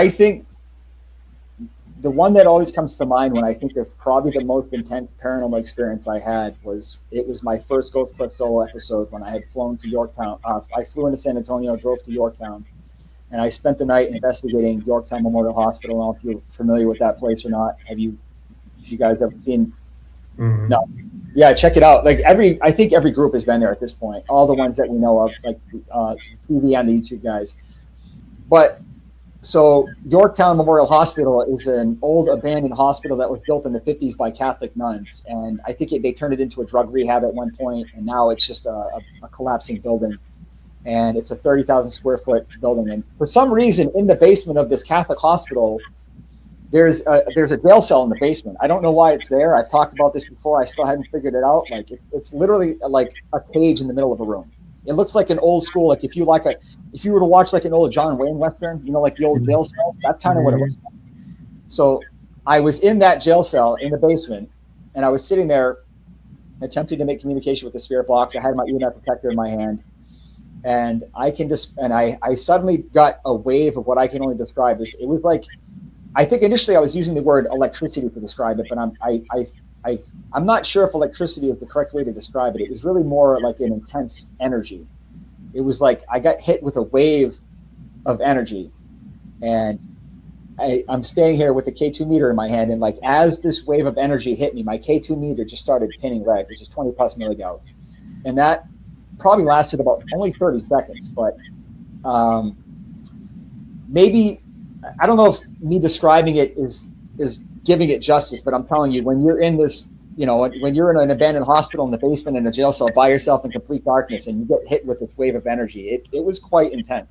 I think the one that always comes to mind when I think of probably the most intense paranormal experience I had was my first Ghost Quest solo episode when I had flown to Yorktown. I flew into San Antonio, drove to Yorktown, and I spent the night investigating Yorktown Memorial Hospital. I don't know if you're familiar with that place or not. Have you guys ever seen? Mm-hmm. No. Yeah, check it out. Like I think every group has been there at this point. All the ones that we know of, like the TV and the YouTube guys. But so Yorktown Memorial Hospital is an old abandoned hospital that was built in the 50s by Catholic nuns, and I think they turned it into a drug rehab at one point, and now it's just a collapsing building. And it's a 30,000 square foot building. And for some reason, in the basement of this Catholic hospital, there's a jail cell in the basement. I don't know why it's there. I've talked about this before. I still haven't figured it out. Like it's literally like a cage in the middle of a room. It looks like an old school, like if you were to watch like an old John Wayne Western, like the old jail cells, that's kind of what it looks like. So I was in that jail cell in the basement, and I was sitting there attempting to make communication with the spirit box. I had my EMF detector in my hand, and I suddenly got a wave of what I can only describe as, it was like, I think initially I was using the word electricity to describe it, but I'm not sure if electricity is the correct way to describe it. It was really more like an intense energy. It was like I got hit with a wave of energy, and I'm standing here with the K2 meter in my hand, and like as this wave of energy hit me, my K2 meter just started pinning red, which is 20 plus milligauss, and that probably lasted about only 30 seconds. But maybe, I don't know if me describing it is giving it justice, but I'm telling you, when you're in this, when you're in an abandoned hospital in the basement in a jail cell by yourself in complete darkness and you get hit with this wave of energy, it was quite intense.